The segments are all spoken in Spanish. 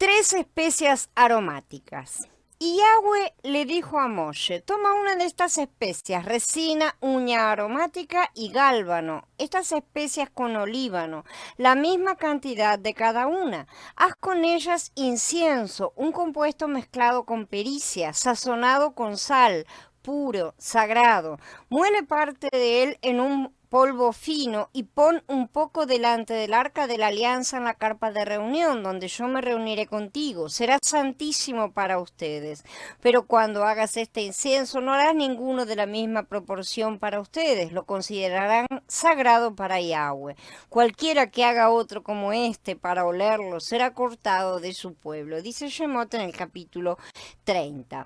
Tres especias aromáticas. Y Yahweh le dijo a Moshe, toma una de estas especias, resina, uña aromática y gálbano, estas especias con olíbano, la misma cantidad de cada una. Haz con ellas incienso, un compuesto mezclado con pericia, sazonado con sal, puro, sagrado. Muele parte de él en un polvo fino y pon un poco delante del arca de la alianza en la carpa de reunión, donde yo me reuniré contigo. Será santísimo para ustedes. Pero cuando hagas este incienso, no harás ninguno de la misma proporción para ustedes. Lo considerarán sagrado para Yahweh. Cualquiera que haga otro como este para olerlo será cortado de su pueblo. Dice Shemot en el capítulo 30.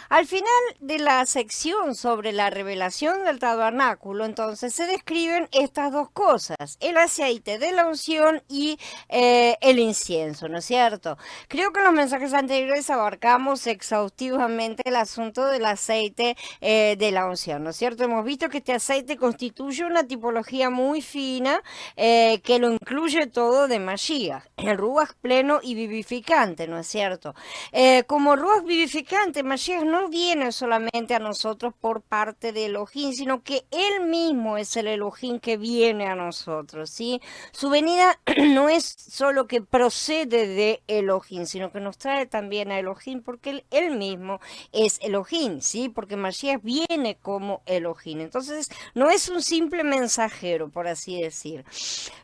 Al final de la sección sobre la revelación del tabernáculo, entonces se describen estas dos cosas, el aceite de la unción y el incienso, ¿no es cierto? Creo que en los mensajes anteriores abarcamos exhaustivamente el asunto del aceite de la unción, ¿no es cierto? Hemos visto que este aceite constituye una tipología muy fina que lo incluye todo de Mashiach, el ruach pleno y vivificante, ¿no es cierto? Como ruach vivificante, Mashiach no viene solamente a nosotros por parte de Elohim, sino que Él mismo es el Elohim que viene a nosotros, ¿sí? Su venida no es solo que procede de Elohim, sino que nos trae también a Elohim, porque Él mismo es Elohim, ¿sí? Porque Mashiach viene como Elohim. Entonces, no es un simple mensajero, por así decir.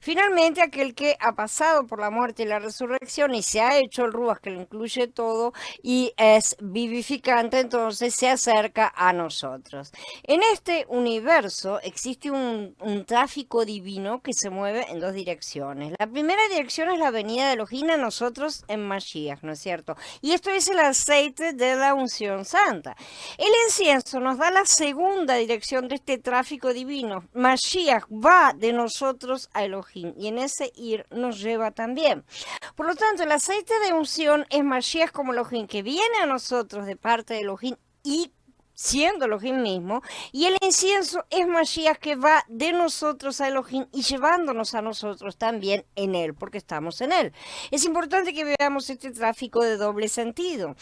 Finalmente, aquel que ha pasado por la muerte y la resurrección y se ha hecho el Ruach, que lo incluye todo y es vivificante, entonces se acerca a nosotros. En este universo existe un tráfico divino que se mueve en dos direcciones. La primera dirección es la venida de Elohim a nosotros en Mashiach, ¿no es cierto? Y esto es el aceite de la unción santa. El incienso nos da la segunda dirección de este tráfico divino. Mashiach va de nosotros a Elohim y en ese ir nos lleva también. Por lo tanto, el aceite de unción es Mashiach como Elohim, que viene a nosotros de parte de Elohim y siendo Elohim mismo, y el incienso es Mashiach que va de nosotros a Elohim y llevándonos a nosotros también en él, porque estamos en él. Es importante que veamos este tráfico de doble sentido.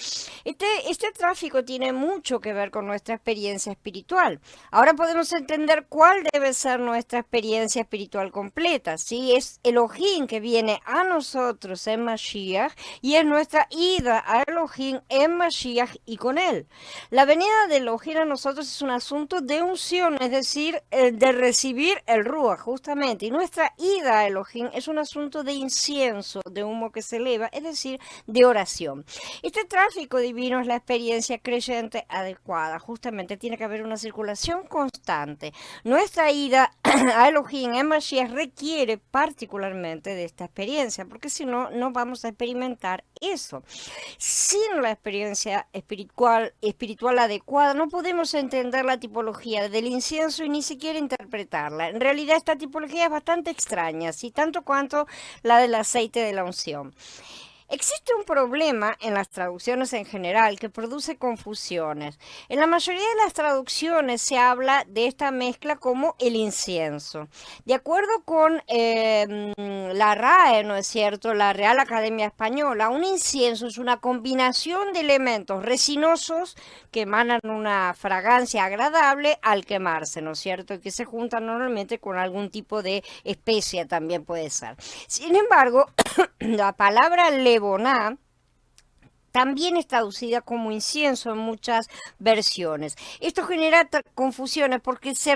Este tráfico tiene mucho que ver con nuestra experiencia espiritual. Ahora podemos entender cuál debe ser nuestra experiencia espiritual completa. ¿Sí? Es Elohim que viene a nosotros en Mashiach y es nuestra ida a Elohim en Mashiach y con él. La venida de Elohim a nosotros es un asunto de unción, es decir, de recibir el Ruach, justamente. Y nuestra ida a Elohim es un asunto de incienso, de humo que se eleva, es decir, de oración. Este tráfico divino es la experiencia creyente adecuada. Justamente tiene que haber una circulación constante. Nuestra ida a Elohim en Mashiach requiere particularmente de esta experiencia, porque si no, no vamos a experimentar eso. Sin la experiencia espiritual adecuada, no podemos entender la tipología del incienso y ni siquiera interpretarla. En realidad, esta tipología es bastante extraña, ¿sí? Tanto cuanto la del aceite de la unción. Existe un problema en las traducciones en general que produce confusiones. En la mayoría de las traducciones se habla de esta mezcla como el incienso. De acuerdo con la RAE, ¿no es cierto?, la Real Academia Española, un incienso es una combinación de elementos resinosos que emanan una fragancia agradable al quemarse, ¿no es cierto?, y que se juntan normalmente con algún tipo de especia también puede ser. Sin embargo, la palabra levoná también es traducida como incienso en muchas versiones. Esto genera confusiones porque se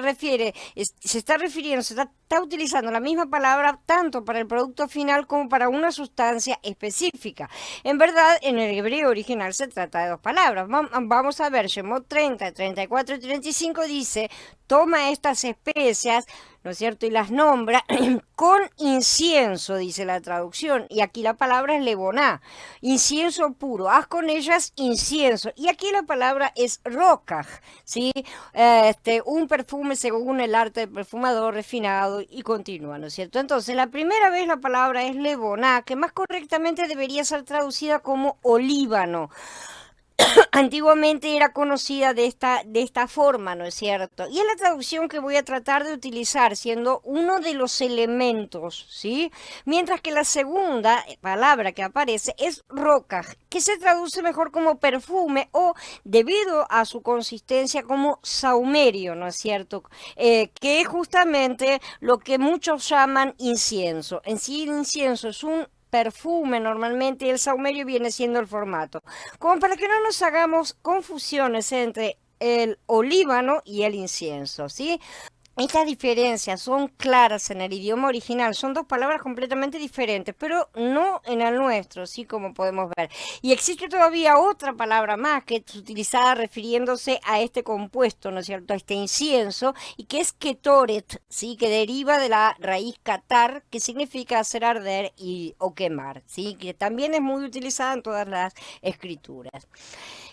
está refiriendo, está utilizando la misma palabra tanto para el producto final como para una sustancia específica. En verdad, en el hebreo original se trata de dos palabras. Vamos a ver, Shemot 30, 34 y 35 dice, toma estas especias, ¿no es cierto? Y las nombra con incienso, dice la traducción. Y aquí la palabra es levoná, incienso puro. Haz con ellas incienso. Y aquí la palabra es rocaj, ¿sí? Un perfume según el arte del perfumador refinado y continúa, ¿no es cierto? Entonces, la primera vez la palabra es levoná, que más correctamente debería ser traducida como olíbano. antiguamente era conocida de esta forma, ¿no es cierto? Y es la traducción que voy a tratar de utilizar, siendo uno de los elementos, ¿sí? Mientras que la segunda palabra que aparece es roca, que se traduce mejor como perfume o debido a su consistencia como saumerio, ¿no es cierto? Que es justamente lo que muchos llaman incienso. En sí, el incienso es un perfume normalmente y el saumerio viene siendo el formato. Como para que no nos hagamos confusiones entre el olíbano y el incienso, ¿sí? Estas diferencias son claras en el idioma original, son dos palabras completamente diferentes, pero no en el nuestro, sí, como podemos ver. Y existe todavía otra palabra más que es utilizada refiriéndose a este compuesto, ¿no es cierto?, a este incienso, y que es ketoret, sí, que deriva de la raíz katar, que significa hacer arder o quemar, sí, que también es muy utilizada en todas las escrituras.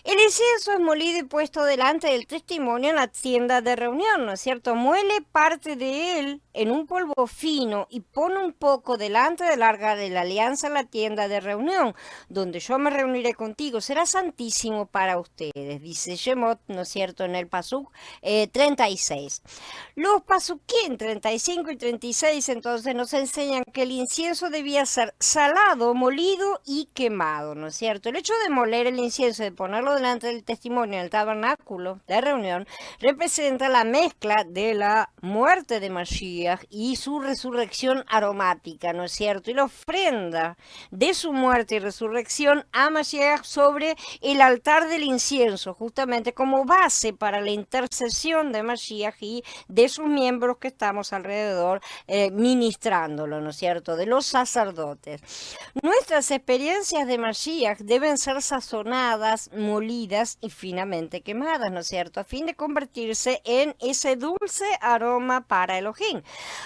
El incienso es molido y puesto delante del testimonio en la tienda de reunión, ¿no es cierto? Muele parte de él en un polvo fino y pone un poco delante del arca de la alianza en la tienda de reunión, donde yo me reuniré contigo. Será santísimo para ustedes, dice Shemot, ¿no es cierto?, en el Pasuk 36. Los Pasukim 35 y 36 entonces nos enseñan que el incienso debía ser salado, molido y quemado, ¿no es cierto? El hecho de moler el incienso, de ponerlo delante del testimonio en el tabernáculo de reunión, representa la mezcla de la muerte de Mashiach y su resurrección aromática, ¿no es cierto? Y la ofrenda de su muerte y resurrección a Mashiach sobre el altar del incienso, justamente como base para la intercesión de Mashiach y de sus miembros que estamos alrededor ministrándolo, ¿no es cierto?, de los sacerdotes. Nuestras experiencias de Mashiach deben ser sazonadas, molidas y finamente quemadas, ¿no es cierto?, a fin de convertirse en ese dulce aroma para Elohim.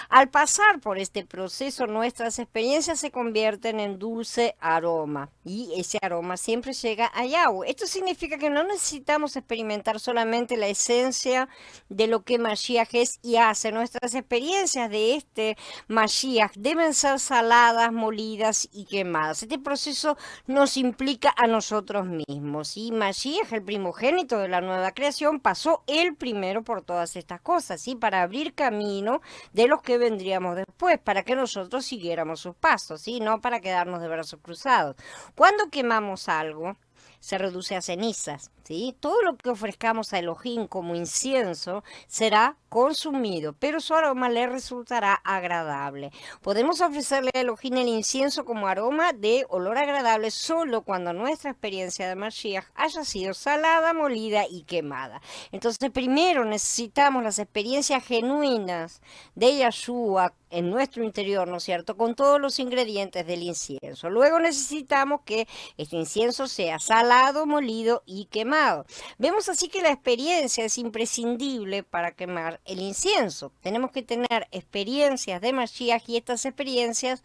Al pasar por este proceso, nuestras experiencias se convierten en dulce aroma y ese aroma siempre llega a Yahweh. Esto significa que no necesitamos experimentar solamente la esencia de lo que Mashiach es y hace. Nuestras experiencias de este Mashiach deben ser saladas, molidas y quemadas. Este proceso nos implica a nosotros mismos. Y Mashiach, el primogénito de la nueva creación, pasó él primero por todas estas cosas, ¿sí?, para abrir camino de los que vendríamos después, para que nosotros siguiéramos sus pasos, ¿sí?, no para quedarnos de brazos cruzados. Cuando quemamos algo, se reduce a cenizas, ¿sí? Todo lo que ofrezcamos a Elohim como incienso será consumido, pero su aroma le resultará agradable. Podemos ofrecerle a Elohim el incienso como aroma de olor agradable solo cuando nuestra experiencia de Mashiach haya sido salada, molida y quemada. Entonces, primero necesitamos las experiencias genuinas de Yahshua en nuestro interior, ¿no es cierto?, con todos los ingredientes del incienso. Luego necesitamos que este incienso sea salado, molido y quemado. Vemos así que la experiencia es imprescindible para quemar el incienso. Tenemos que tener experiencias de Mashiach y estas experiencias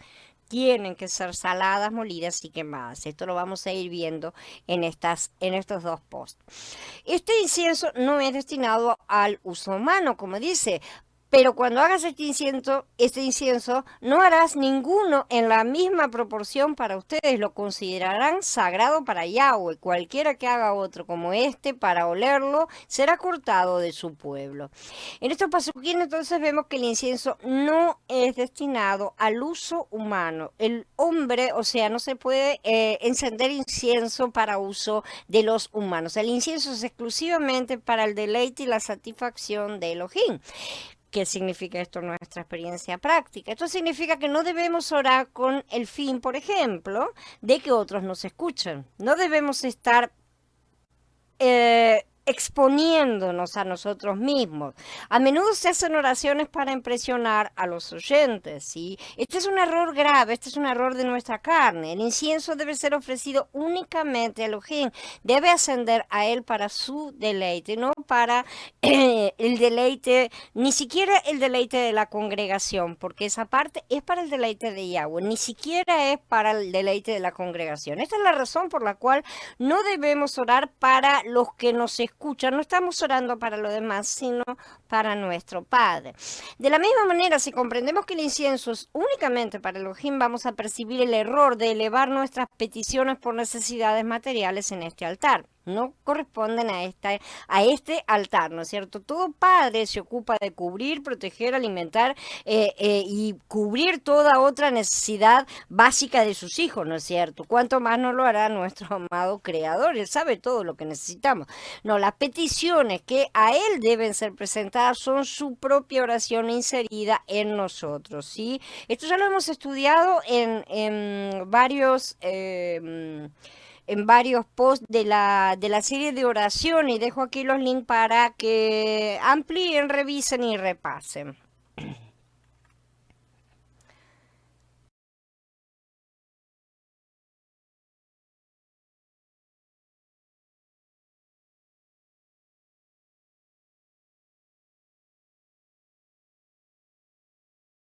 tienen que ser saladas, molidas y quemadas. Esto lo vamos a ir viendo en estos dos posts. Este incienso no es destinado al uso humano, como dice. Pero cuando hagas este incienso, no harás ninguno en la misma proporción para ustedes. Lo considerarán sagrado para Yahweh. Cualquiera que haga otro como este para olerlo será cortado de su pueblo. En estos pasuquín entonces vemos que el incienso no es destinado al uso humano. El hombre, o sea, no se puede encender incienso para uso de los humanos. El incienso es exclusivamente para el deleite y la satisfacción de Elohim. ¿Qué significa esto en nuestra experiencia práctica? Esto significa que no debemos orar con el fin, por ejemplo, de que otros nos escuchen. No debemos estar exponiéndonos a nosotros mismos. A menudo se hacen oraciones para impresionar a los oyentes, ¿sí? Este es un error grave, este es un error de nuestra carne. El incienso debe ser ofrecido únicamente a Elohim, debe ascender a él para su deleite, no para el deleite, ni siquiera el deleite de la congregación, porque esa parte es para el deleite de Yahweh, ni siquiera es para el deleite de la congregación. Esta es la razón por la cual no debemos orar para los que nos escuchan, no estamos orando para los demás, sino para nuestro Padre. De la misma manera, si comprendemos que el incienso es únicamente para Elohim, vamos a percibir el error de elevar nuestras peticiones por necesidades materiales en este altar. no corresponden a este altar, ¿no es cierto? Todo padre se ocupa de cubrir, proteger, alimentar y cubrir toda otra necesidad básica de sus hijos, ¿no es cierto? ¿Cuánto más no lo hará nuestro amado Creador? Él sabe todo lo que necesitamos. No, las peticiones que a Él deben ser presentadas son su propia oración inserida en nosotros, ¿sí? Esto ya lo hemos estudiado en varios posts de la serie de oración y dejo aquí los links para que amplíen, revisen y repasen.